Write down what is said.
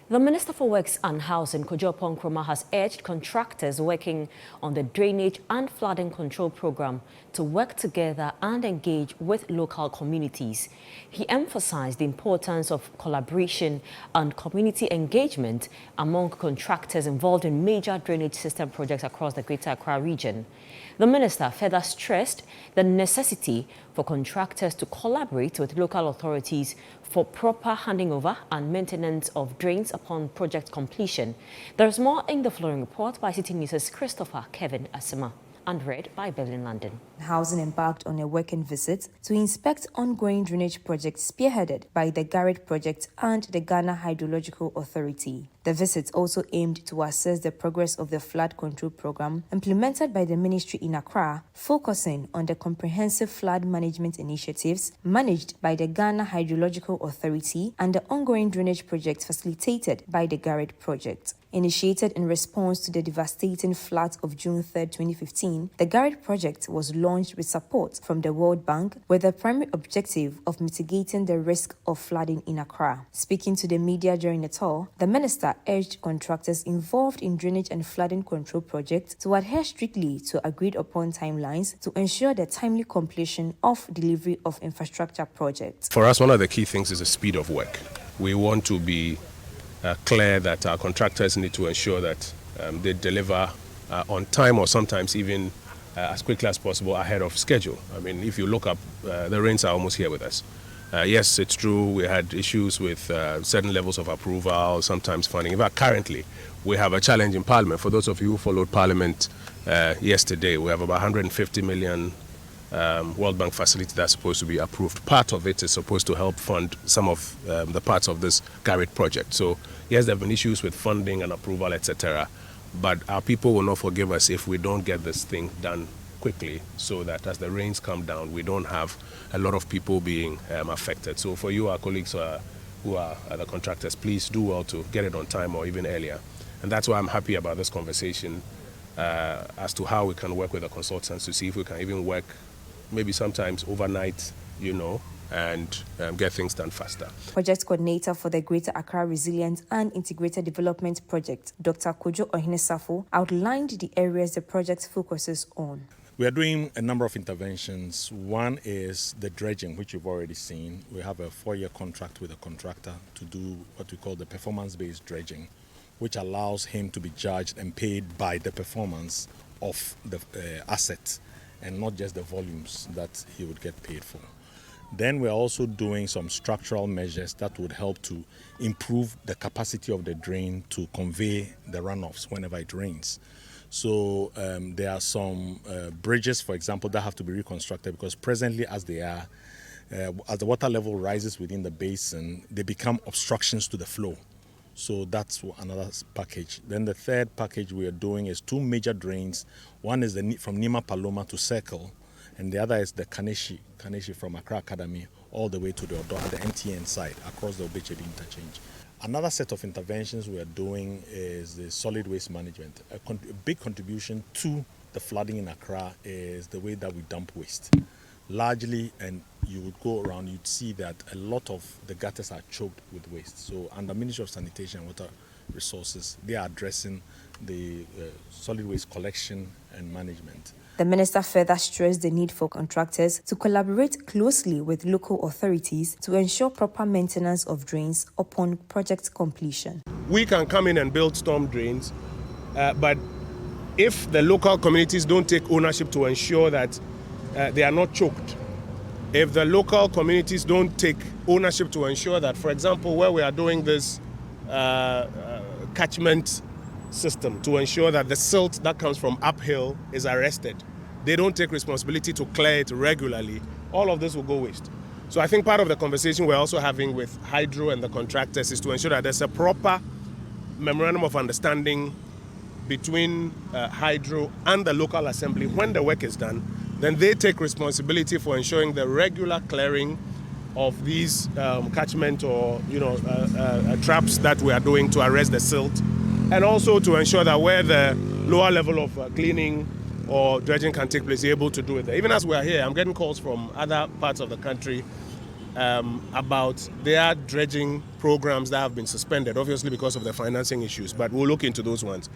The Minister for Works and Housing, Kojo Nkrumah, has urged contractors working on the drainage and flooding control program to work together and engage with local communities. He emphasized the importance of collaboration and community engagement among contractors involved in major drainage system projects across the Greater Accra region. The minister further stressed the necessity for contractors to collaborate with local authorities for proper handing over and maintenance of drains upon project completion. There is more in the following report by Citi News' Christopher Kevin Asima and read by Berlin London. Housing embarked on a working visit to inspect ongoing drainage projects spearheaded by the Garrett Project and the Ghana Hydrological Authority. The visit also aimed to assess the progress of the flood control program implemented by the ministry in Accra, focusing on the comprehensive flood management initiatives managed by the Ghana Hydrological Authority and the ongoing drainage projects facilitated by the Garrett Project. Initiated in response to the devastating floods of June 3, 2015, the Garrett Project was launched with support from the World Bank with the primary objective of mitigating the risk of flooding in Accra. Speaking to the media during the tour, the minister urged contractors involved in drainage and flooding control projects to adhere strictly to agreed-upon timelines to ensure the timely completion of delivery of infrastructure projects. For us, one of the key things is the speed of work. We want to be clear that our contractors need to ensure that they deliver on time or sometimes even as quickly as possible ahead of schedule. I mean, if you look up, the rains are almost here with us. Yes, it's true, we had issues with certain levels of approval, sometimes funding. In fact, currently, we have a challenge in Parliament. For those of you who followed Parliament yesterday, we have about 150 million World Bank facility that's supposed to be approved. Part of it is supposed to help fund some of the parts of this Garrett project. So yes, there have been issues with funding and approval, etc. But our people will not forgive us if we don't get this thing done quickly, so that as the rains come down, we don't have a lot of people being affected. So for you, our colleagues who are the contractors, please do well to get it on time or even earlier. And that's why I'm happy about this conversation as to how we can work with the consultants to see if we can even work maybe sometimes overnight, and get things done faster. Project Coordinator for the Greater Accra Resilient and Integrated Development Project, Dr. Kojo Ohinesafo, outlined the areas the project focuses on. We are doing a number of interventions. One is the dredging, which you've already seen. We have a 4-year contract with a contractor to do what we call the performance-based dredging, which allows him to be judged and paid by the performance of the asset and not just the volumes that he would get paid for. Then we're also doing some structural measures that would help to improve the capacity of the drain to convey the runoffs whenever it rains. So there are some bridges, for example, that have to be reconstructed because presently as they are, as the water level rises within the basin, they become obstructions to the flow. So that's another package. Then the third package we are doing is 2 major drains. One is from Nima Paloma to Circle, and the other is the Kaneshi from Accra Academy all the way to the Odo at the MTN side across the Obechebi interchange. Another set of interventions we are doing is the solid waste management. A big contribution to the flooding in Accra is the way that we dump waste. Largely, and you would go around, you'd see that a lot of the gutters are choked with waste. So under Ministry of Sanitation and Water Resources, they are addressing the solid waste collection and management. The minister further stressed the need for contractors to collaborate closely with local authorities to ensure proper maintenance of drains upon project completion. We can come in and build storm drains, but if the local communities don't take ownership to ensure that they are not choked, if the local communities don't take ownership to ensure that, for example, where we are doing this catchment system to ensure that the silt that comes from uphill is arrested, they don't take responsibility to clear it regularly, all of this will go waste. So I think part of the conversation we're also having with Hydro and the contractors is to ensure that there's a proper memorandum of understanding between Hydro and the local assembly. When the work is done, then they take responsibility for ensuring the regular clearing of these catchment or traps that we are doing to arrest the silt, and also to ensure that where the lower level of cleaning or dredging can take place, you're able to do it. Even as we are here, I'm getting calls from other parts of the country about their dredging programs that have been suspended, obviously because of the financing issues, but we'll look into those ones.